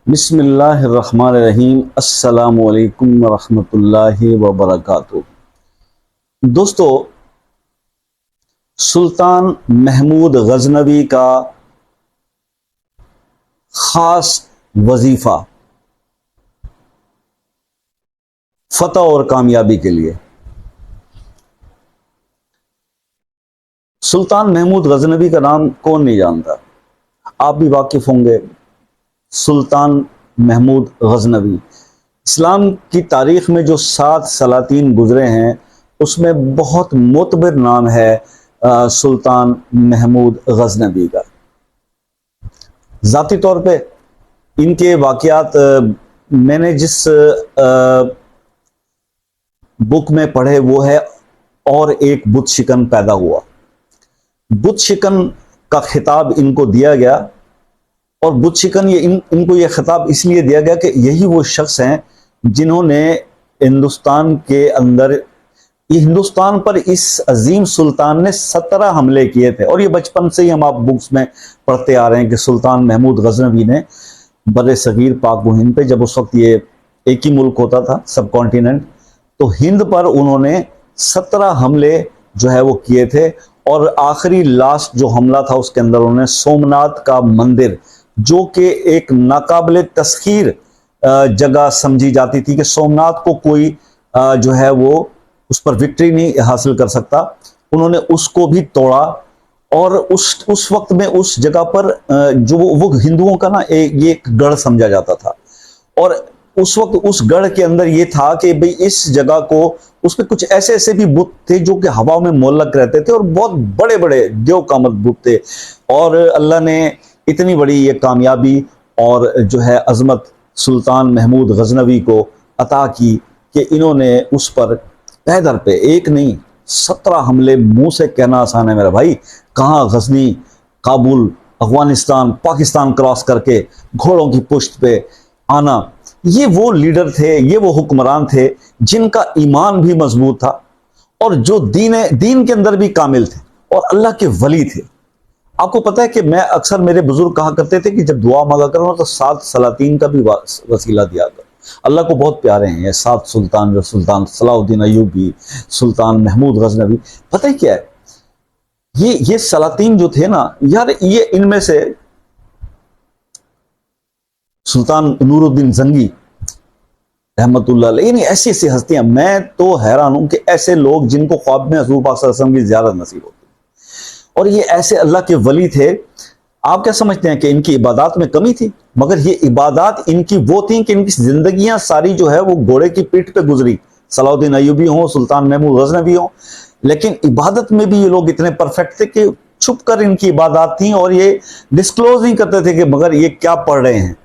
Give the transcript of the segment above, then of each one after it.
बिस्मिल्लाहिर्रहमानिर्रहीम। अस्सलामु अलैकुम वरहमतुल्लाहि वबरकातुहू। दोस्तों, सुल्तान महमूद गजनवी का खास वजीफा फतह और कामयाबी के लिए। सुल्तान महमूद गजनवी का नाम कौन नहीं जानता, आप भी वाकिफ होंगे। सुल्तान महमूद गजनवी, इस्लाम की तारीख में जो 7 सलातीन गुजरे हैं उसमें बहुत मोतबर नाम है सुल्तान महमूद गजनवी का। ज़ाती तौर पे इनके वाक़यात मैंने जिस बुक में पढ़े वो है और एक बुत शिकन पैदा हुआ। बुत शिकन का खिताब इनको दिया गया और बुत शिकन इनको ये खिताब इसलिए दिया गया कि यही वो शख्स हैं जिन्होंने हिंदुस्तान के अंदर, ये हिंदुस्तान पर इस अजीम सुल्तान ने 17 हमले किए थे। और ये बचपन से ही हम आप बुक्स में पढ़ते आ रहे हैं कि सुल्तान महमूद गजनवी ने बड़े सगीर पाक व हिंद पे, जब उस वक्त ये एक ही मुल्क होता था सब कॉन्टिनेंट, तो हिंद पर उन्होंने 17 हमले जो है वो किए थे। और आखिरी लास्ट जो हमला था उसके अंदर उन्होंने सोमनाथ का मंदिर, जो कि एक नाकाबिले तस्खीर जगह समझी जाती थी कि सोमनाथ को कोई जो है वो उस पर विक्ट्री नहीं हासिल कर सकता, उन्होंने उसको भी तोड़ा। और उस वक्त में उस जगह पर जो वो हिंदुओं का ना ये एक गढ़ समझा जाता था। और उस वक्त उस गढ़ के अंदर ये था कि भाई इस जगह को, उस पर कुछ ऐसे ऐसे भी बुत थे जो कि हवा में मोलक रहते थे और बहुत बड़े बड़े देव कामत बुत थे। और अल्लाह ने इतनी बड़ी ये कामयाबी और जो है अजमत सुल्तान महमूद गजनवी को अता की कि इन्होंने उस पर पैदर पे एक नहीं 17 हमले, मुंह से कहना आसान है मेरा भाई, कहाँ गजनी, काबुल, अफगानिस्तान, पाकिस्तान क्रॉस करके घोड़ों की पुश्त पे आना। ये वो लीडर थे, ये वो हुक्मरान थे जिनका ईमान भी मजबूत था और जो दीन के अंदर भी कामिल थे और अल्लाह के वली थे। आपको पता है कि मैं अक्सर, मेरे बुजुर्ग कहा करते थे कि जब दुआ मांगा करो तो 7 सलातीन का भी वसीला दिया करो। अल्लाह को बहुत प्यारे हैं ये 7 सुल्तान, जो सुल्तान सलाउद्दीन अय्यूबी, सुल्तान महमूद गजनवी। पता है क्या है, ये सलातीन जो थे ना यार, ये इनमें से सुल्तान नूरुद्दीन जंगी रहमतुल्लाह अलैह, ऐसी ऐसी हस्तियां, मैं तो हैरान हूं कि ऐसे लोग जिनको ख्वाब में हजूर पाक सल्लल्लाहु अलैहि वसल्लम की ज़ियारत नसीब होती, और ये ऐसे अल्लाह के वली थे। आप क्या समझते हैं कि इनकी इबादत में कमी थी? मगर ये इबादत इनकी वो थी कि इनकी जिंदगियां सारी जो है वो घोड़े की पीठ पे गुजरी। सलाउद्दीन अय्यूबी हो, सुल्तान महमूद गजनवी हो, लेकिन इबादत में भी ये लोग इतने परफेक्ट थे कि छुप कर इनकी इबादत थी और ये डिस्क्लोज नहीं करते थे कि मगर ये क्या पढ़ रहे हैं।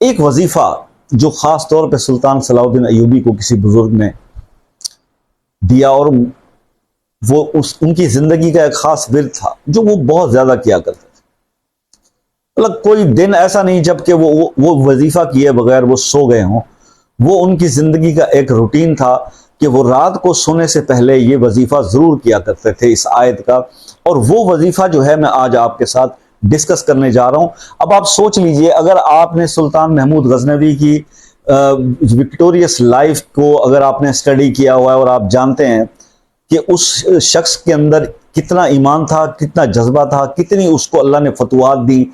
एक वजीफा जो खास तौर पर सुल्तान सलाउद्दीन अय्यूबी को किसी बुजुर्ग ने दिया, और वो उनकी जिंदगी का एक खास विर्द था जो वो बहुत ज्यादा किया करते थे। मतलब कोई दिन ऐसा नहीं जबकि वो वजीफा किए बगैर वो सो गए हों। वो उनकी जिंदगी का एक रूटीन था कि वो रात को सोने से पहले ये वजीफा जरूर किया करते थे इस आयत का। और वो वजीफा जो है मैं आज आपके साथ डिस्कस करने जा रहा हूं। अब आप सोच लीजिए, अगर आपने सुल्तान महमूद गजनवी की विक्टोरियस लाइफ को अगर आपने स्टडी किया हुआ है और आप जानते हैं कि उस शख्स के अंदर कितना ईमान था, कितना जज्बा था, कितनी उसको अल्लाह ने फतवात दी,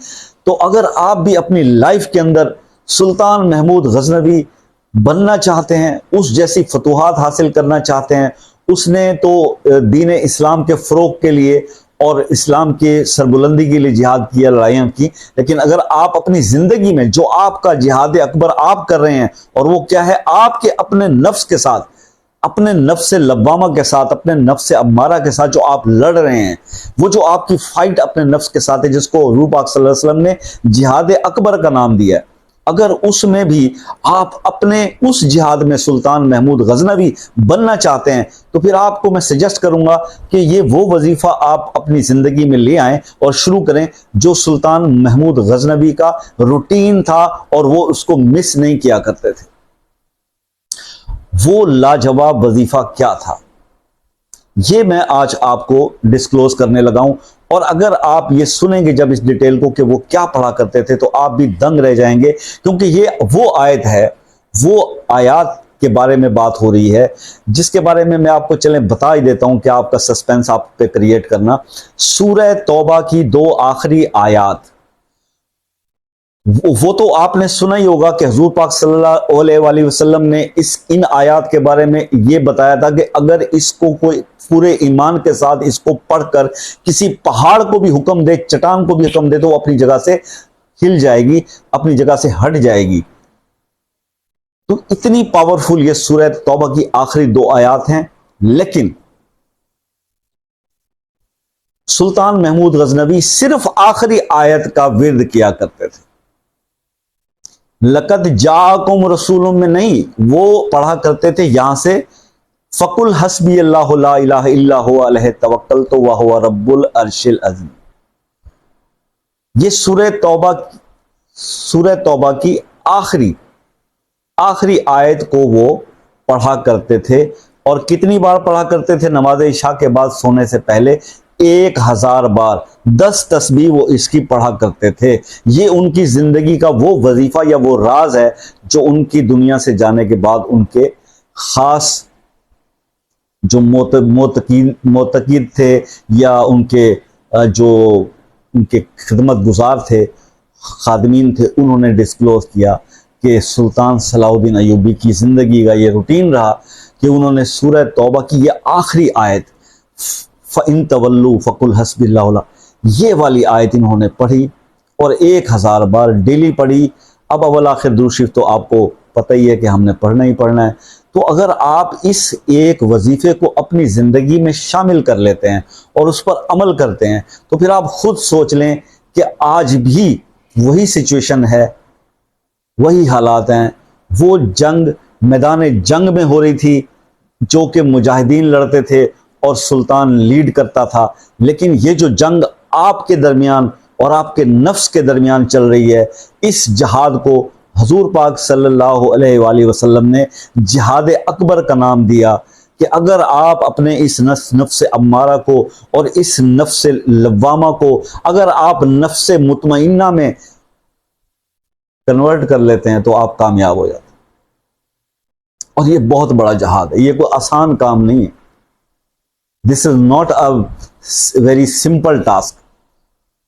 तो अगर आप भी अपनी लाइफ के अंदर सुल्तान महमूद गजनवी बनना चाहते हैं, उस जैसी फतवात हासिल करना चाहते हैं, उसने तो दीन इस्लाम के फ़रोग के लिए और इस्लाम के सरबुलंदी के लिए जिहाद किया, लड़ाइयाँ की, लेकिन अगर आप अपनी ज़िंदगी में जो आपका जिहाद अकबर आप कर रहे हैं, और वो क्या है, आपके अपने नफ्स के साथ, अपने नफ्स लब्बामा के साथ, अपने नफ्स अम्मारा के साथ जो आप लड़ रहे हैं, वो जो आपकी फाइट अपने नफ्स के साथ है, जिसको हजूर पाक सल्लल्लाहु अलैहि वसल्लम ने जिहाद अकबर का नाम दिया है, अगर उसमें भी आप अपने उस जिहाद में सुल्तान महमूद गजनवी बनना चाहते हैं, तो फिर आपको मैं सजेस्ट करूंगा कि ये वो वजीफा आप अपनी जिंदगी में ले आएं और शुरू करें जो सुल्तान महमूद गजनवी का रूटीन था और वो उसको मिस नहीं किया करते थे। वो लाजवाब वजीफा क्या था, ये मैं आज आपको डिस्क्लोज करने लगा हूं। और अगर आप ये सुनेंगे जब इस डिटेल को कि वो क्या पढ़ा करते थे, तो आप भी दंग रह जाएंगे, क्योंकि ये वो आयत है, वो आयात के बारे में बात हो रही है जिसके बारे में मैं आपको चलें बता ही देता हूं कि आपका सस्पेंस आप पे क्रिएट करना। सूरह तौबा की 2 आखिरी आयात, वो तो आपने सुना ही होगा कि हुजूर पाक सल्लल्लाहु अलैहि वसल्लम ने इन आयात के बारे में ये बताया था कि अगर इसको कोई पूरे ईमान के साथ इसको पढ़कर किसी पहाड़ को भी हुक्म दे, चट्टान को भी हुक्म दे, तो वो अपनी जगह से हिल जाएगी, अपनी जगह से हट जाएगी। तो इतनी पावरफुल ये सूरह तौबा की आखिरी 2 आयात हैं। लेकिन सुल्तान महमूद गजनवी सिर्फ आखिरी आयत का विर्द किया करते थे। लक़द जाअकुम रसूलुम में नहीं, वो पढ़ा करते थे यहां से फकुल हस्बी अल्लाहु ला इलाहा इल्ला हुवा अलैहि तवक्कलतु व हुवा रब्बुल अर्शिल अज़ीम। ये सूरह तौबा की आखिरी आयत को वो पढ़ा करते थे। और कितनी बार पढ़ा करते थे? नमाज इशा के बाद सोने से पहले 1000 बार, 10 तस्बीह वो इसकी पढ़ा करते थे। ये उनकी जिंदगी का वो वजीफा या वो राज है जो उनकी दुनिया से जाने के बाद उनके खास जो मोतकीद थे या उनके जो उनके खिदमत गुजार थे, खादमीन थे, उन्होंने डिस्क्लोज किया कि सुल्तान सलाहुद्दीन अयूबी की ज़िंदगी का ये रूटीन रहा कि उन्होंने सूरह तौबा की ये आखिरी आयत फ़इन तवल्लू फ़कुल हस्बिल्लाह, ये वाली आयत इन्होंने पढ़ी और 1000 बार डेली पढ़ी। अब अव्वल आखिर दुरूद शरीफ तो आपको पता ही है कि हमने पढ़ना ही पढ़ना है। तो अगर आप इस एक वजीफे को अपनी ज़िंदगी में शामिल कर लेते हैं और उस पर अमल करते हैं, तो फिर आप खुद सोच लें कि आज भी वही सिचुएशन है, वही हालात हैं, वो जंग मैदान जंग में हो रही थी जो कि मुजाहिदीन लड़ते थे और सुल्तान लीड करता था। लेकिन ये जो जंग आपके दरमियान और आपके नफ्स के दरमियान चल रही है, इस जहाद को हुजूर पाक सल्लल्लाहु अलैहि वसल्लम ने जिहाद अकबर का नाम दिया कि अगर आप अपने इस नफ्स अम्मारा को और इस नफ्स लव्वामा को अगर आप नफ्स मुतमइन्ना में कन्वर्ट कर लेते हैं तो आप कामयाब हो जाते हैं। और ये बहुत बड़ा जहाद है, ये कोई आसान काम नहीं है। This is not a very simple task,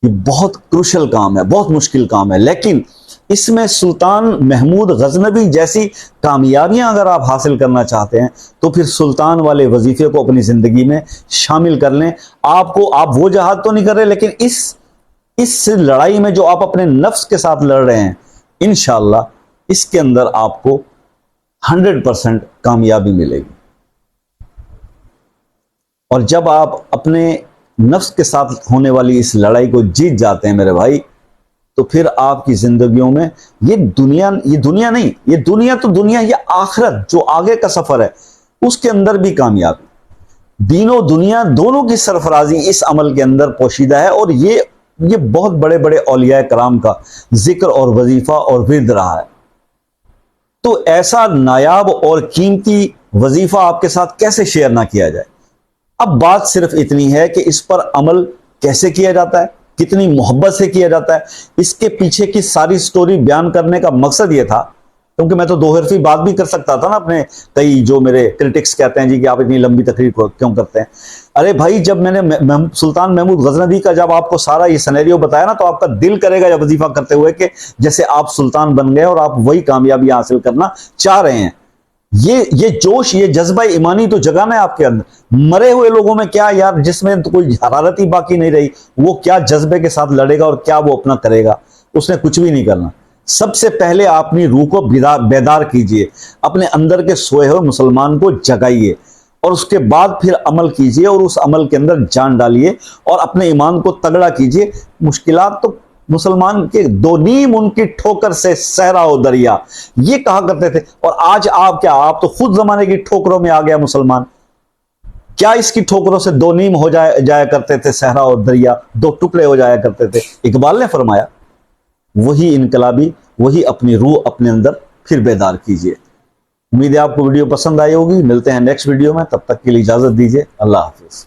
ये बहुत क्रूशल काम है, बहुत मुश्किल काम है। लेकिन इसमें सुल्तान महमूद गजनवी जैसी कामयाबियां अगर आप हासिल करना चाहते हैं तो फिर सुल्तान वाले वजीफे को अपनी जिंदगी में शामिल कर लें। आप वो जहाद तो नहीं कर रहे, लेकिन इस लड़ाई में जो आप अपने नफ्स के साथ लड़ रहे हैं, इंशाअल्लाह इसके अंदर आपको 100% कामयाबी मिलेगी। और जब आप अपने नफ्स के साथ होने वाली इस लड़ाई को जीत जाते हैं मेरे भाई, तो फिर आपकी जिंदगियों में ये दुनिया नहीं, ये दुनिया तो दुनिया, ये आखिरत जो आगे का सफर है उसके अंदर भी कामयाबी, दीनों दुनिया दोनों की सरफराजी इस अमल के अंदर पोशीदा है। और ये बहुत बड़े बड़े औलिया कराम का जिक्र और वजीफा और विर्द रहा है। तो ऐसा नायाब और कीमती वजीफा आपके साथ कैसे शेयर ना किया जाए। अब बात सिर्फ इतनी है कि इस पर अमल कैसे किया जाता है, कितनी मोहब्बत से किया जाता है। इसके पीछे की सारी स्टोरी बयान करने का मकसद ये था, क्योंकि मैं तो दोहरफी बात भी कर सकता था ना। अपने कई जो मेरे क्रिटिक्स कहते हैं जी कि आप इतनी लंबी तकरीर क्यों करते हैं। अरे भाई, जब मैंने सुल्तान महमूद गजनवी का जब आपको सारा ये सिनेरियो बताया ना, तो आपका दिल करेगा जब वजीफा करते हुए कि जैसे आप सुल्तान बन गए और आप वही कामयाबी हासिल करना चाह रहे हैं। ये जोश, ये जज्बा ईमानी तो जगाना है आपके अंदर। मरे हुए लोगों में क्या यार, जिसमें तो कोई हरारत ही बाकी नहीं रही, वो क्या जज्बे के साथ लड़ेगा और क्या वो अपना करेगा। उसने कुछ भी नहीं करना। सबसे पहले अपनी रूह को बेदार कीजिए, अपने अंदर के सोए हुए मुसलमान को जगाइए और उसके बाद फिर अमल कीजिए और उस अमल के अंदर जान डालिए और अपने ईमान को तगड़ा कीजिए। मुश्किलात तो मुसलमान के दो नीम उनकी ठोकर से सहरा हो दरिया, ये कहा करते थे। और आज आप तो खुद जमाने की ठोकरों में आ गया मुसलमान। क्या इसकी ठोकरों से दो नीम हो जाया करते थे सहरा और दरिया, दो टुकड़े हो जाया करते थे। इकबाल ने फरमाया, वही इनकलाबी, वही अपनी रूह अपने अंदर फिर बेदार कीजिए। उम्मीद है आपको वीडियो पसंद आई होगी। मिलते हैं नेक्स्ट वीडियो में, तब तक के लिए इजाजत दीजिए। अल्लाह हाफिज।